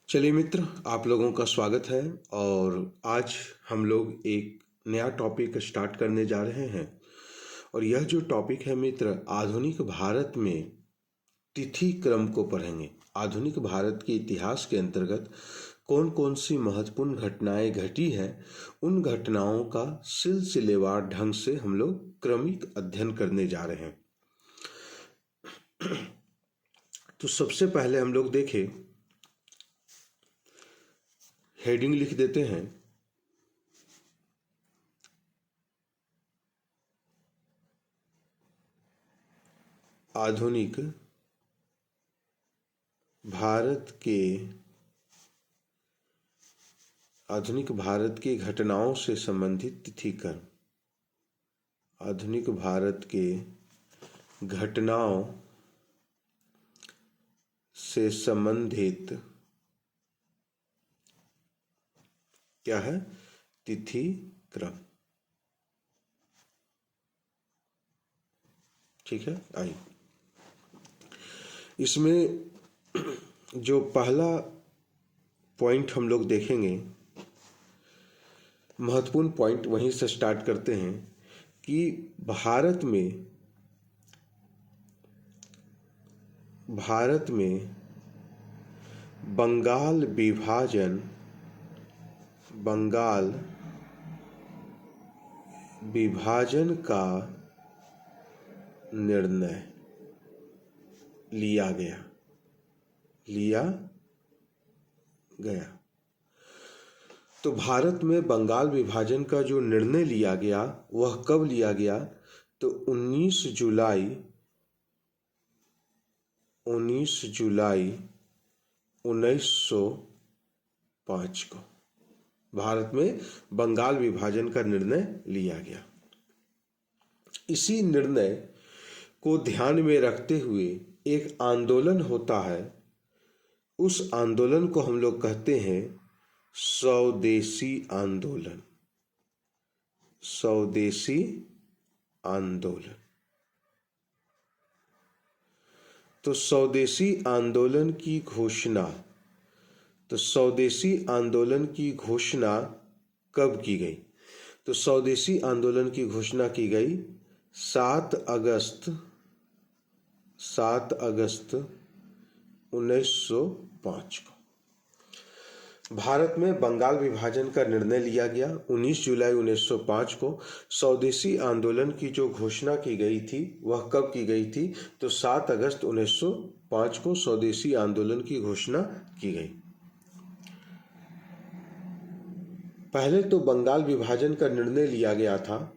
चलिए मित्र, आप लोगों का स्वागत है। और आज हम लोग एक नया टॉपिक स्टार्ट करने जा रहे हैं। और यह जो टॉपिक है मित्र, आधुनिक भारत में तिथि क्रम को पढ़ेंगे। आधुनिक भारत के इतिहास के अंतर्गत कौन कौन सी महत्वपूर्ण घटनाएं घटी हैं, उन घटनाओं का सिलसिलेवार ढंग से हम लोग क्रमिक अध्ययन करने जा रहे हैं। तो सबसे पहले हम लोग देखें, हेडिंग लिख देते हैं, आधुनिक भारत के घटनाओं से संबंधित तिथि क्रम। आधुनिक भारत के घटनाओं से संबंधित क्या है? तिथि क्रम। ठीक है। आइए, इसमें जो पहला पॉइंट हम लोग देखेंगे, महत्वपूर्ण पॉइंट वहीं से स्टार्ट करते हैं कि भारत में बंगाल विभाजन का निर्णय लिया गया। तो भारत में बंगाल विभाजन का जो निर्णय लिया गया वह कब लिया गया? तो 19 जुलाई 1905 को भारत में बंगाल विभाजन का निर्णय लिया गया। इसी निर्णय को ध्यान में रखते हुए एक आंदोलन होता है। उस आंदोलन को हम लोग कहते हैं स्वदेशी आंदोलन। तो स्वदेशी आंदोलन की घोषणा कब की गई? तो स्वदेशी आंदोलन की घोषणा की गई 7 अगस्त 1905 को। भारत में बंगाल विभाजन का निर्णय लिया गया 19 जुलाई 1905 को। स्वदेशी आंदोलन की जो घोषणा की गई थी वह कब की गई थी? तो 7 अगस्त 1905 को स्वदेशी आंदोलन की घोषणा की गई। पहले तो बंगाल विभाजन का निर्णय लिया गया था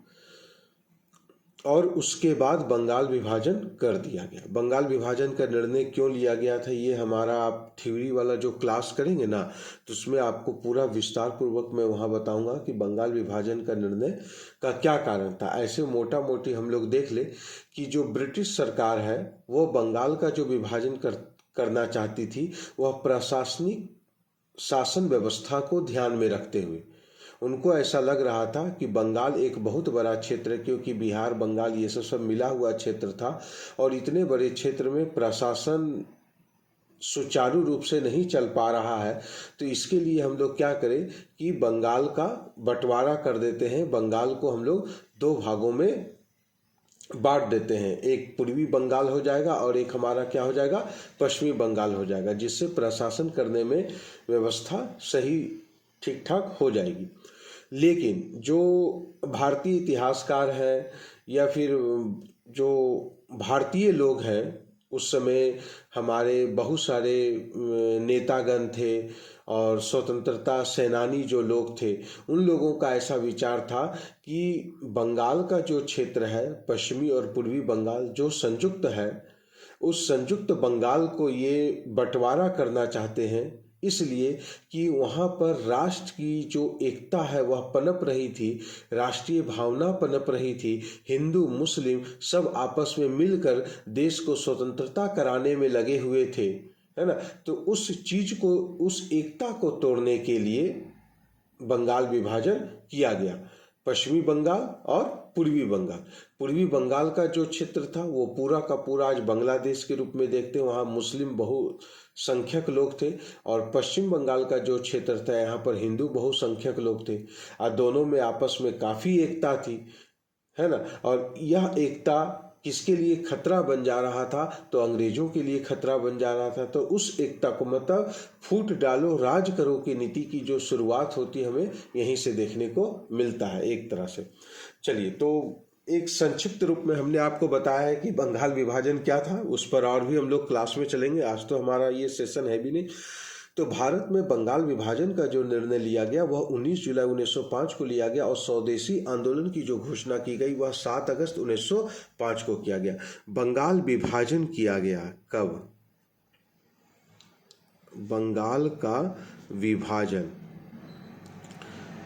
और उसके बाद बंगाल विभाजन कर दिया गया। बंगाल विभाजन का निर्णय क्यों लिया गया था, ये हमारा आप थ्योरी वाला जो क्लास करेंगे ना, तो उसमें आपको पूरा विस्तार पूर्वक मैं वहाँ बताऊंगा कि बंगाल विभाजन का निर्णय का क्या कारण था। ऐसे मोटा मोटी हम लोग देख ले कि जो ब्रिटिश सरकार है वो बंगाल का जो विभाजन करना चाहती थी, वह प्रशासनिक शासन व्यवस्था को ध्यान में रखते हुए उनको ऐसा लग रहा था कि बंगाल एक बहुत बड़ा क्षेत्र, क्योंकि बिहार बंगाल ये सब मिला हुआ क्षेत्र था और इतने बड़े क्षेत्र में प्रशासन सुचारू रूप से नहीं चल पा रहा है। तो इसके लिए हम लोग क्या करें कि बंगाल का बंटवारा कर देते हैं। बंगाल को हम लोग 2 भागों में बांट देते हैं, एक पूर्वी बंगाल हो जाएगा और एक हमारा क्या हो जाएगा, पश्चिमी बंगाल हो जाएगा, जिससे प्रशासन करने में व्यवस्था सही ठीक ठाक हो जाएगी। लेकिन जो भारतीय इतिहासकार हैं या फिर जो भारतीय लोग हैं, उस समय हमारे बहुत सारे नेतागण थे और स्वतंत्रता सेनानी जो लोग थे, उन लोगों का ऐसा विचार था कि बंगाल का जो क्षेत्र है, पश्चिमी और पूर्वी बंगाल जो संयुक्त है, उस संयुक्त बंगाल को ये बंटवारा करना चाहते हैं, इसलिए कि वहाँ पर राष्ट्र की जो एकता है वह पनप रही थी, राष्ट्रीय भावना पनप रही थी। हिंदू मुस्लिम सब आपस में मिलकर देश को स्वतंत्रता कराने में लगे हुए थे, है ना। तो उस चीज को, उस एकता को तोड़ने के लिए बंगाल विभाजन किया गया। पश्चिमी बंगाल और पूर्वी बंगाल। पूर्वी बंगाल का जो क्षेत्र था वो पूरा का पूरा आज बांग्लादेश के रूप में देखते हैं, वहाँ मुस्लिम बहुसंख्यक लोग थे। और पश्चिम बंगाल का जो क्षेत्र था यहाँ पर हिंदू बहुसंख्यक लोग थे, और दोनों में आपस में काफ़ी एकता थी, है ना। और यह एकता किसके लिए खतरा बन जा रहा था, तो अंग्रेजों के लिए खतरा बन जा रहा था। तो उस एकता को मतलब फूट डालो राज करो की नीति की जो शुरुआत होती है हमें यहीं से देखने को मिलता है एक तरह से। चलिए, तो एक संक्षिप्त रूप में हमने आपको बताया है कि बंगाल विभाजन क्या था, उस पर और भी हम लोग क्लास में चलेंगे, आज तो हमारा ये सेशन है भी नहीं। तो भारत में बंगाल विभाजन का जो निर्णय लिया गया वह 19 जुलाई 1905 को लिया गया, और स्वदेशी आंदोलन की जो घोषणा की गई वह 7 अगस्त 1905 को किया गया। बंगाल विभाजन किया गया कब? बंगाल का विभाजन,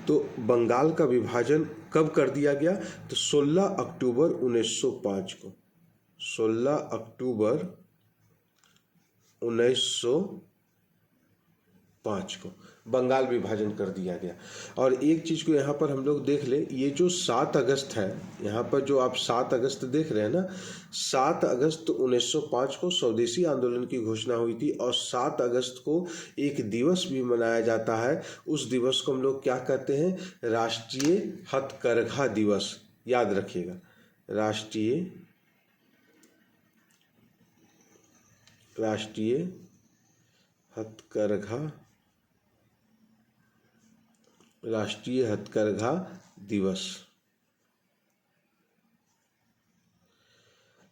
तो बंगाल का विभाजन कब कर दिया गया? तो 16 अक्टूबर 1905 को, 16 अक्टूबर 1905 को बंगाल विभाजन कर दिया गया। और एक चीज़ को यहाँ पर हम लोग देख ले, ये जो 7 अगस्त है, यहाँ पर जो आप 7 अगस्त देख रहे हैं ना, 7 अगस्त 1905 को स्वदेशी आंदोलन की घोषणा हुई थी। और 7 अगस्त को एक दिवस भी मनाया जाता है, उस दिवस को हम लोग क्या कहते हैं? राष्ट्रीय हथकरघा दिवस। याद रखिएगा, राष्ट्रीय हथकरघा दिवस।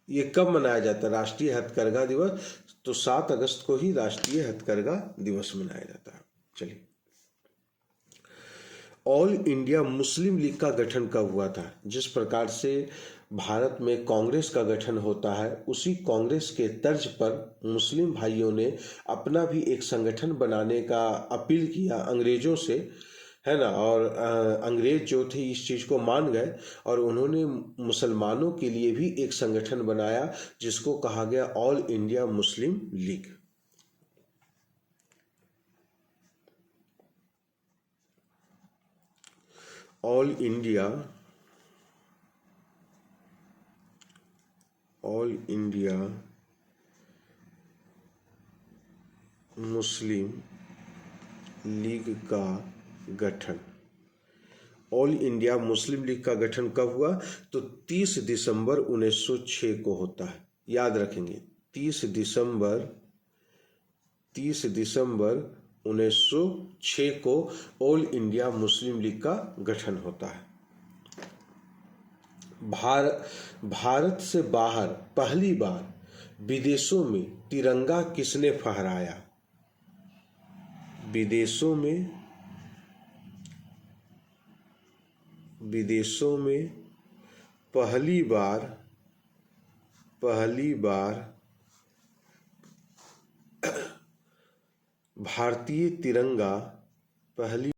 ये कब मनाया जाता है राष्ट्रीय हथकरघा दिवस? तो 7 अगस्त को ही राष्ट्रीय हथकरघा दिवस मनाया जाता है। चलिए, ऑल इंडिया मुस्लिम लीग का गठन कब हुआ था? जिस प्रकार से भारत में कांग्रेस का गठन होता है, उसी कांग्रेस के तर्ज पर मुस्लिम भाइयों ने अपना भी एक संगठन बनाने का अपील किया अंग्रेजों से, है ना। और अंग्रेज जो थे इस चीज़ को मान गए, और उन्होंने मुसलमानों के लिए भी एक संगठन बनाया जिसको कहा गया all India Muslim league. All India Muslim league का गठन, ऑल इंडिया मुस्लिम लीग का गठन कब हुआ? तो 30 दिसंबर 1906 को होता है। याद रखेंगे, 30 दिसंबर 1906 को ऑल इंडिया मुस्लिम लीग का गठन होता है। भारत से बाहर पहली बार विदेशों में तिरंगा किसने फहराया? विदेशों में पहली बार भारतीय तिरंगा पहली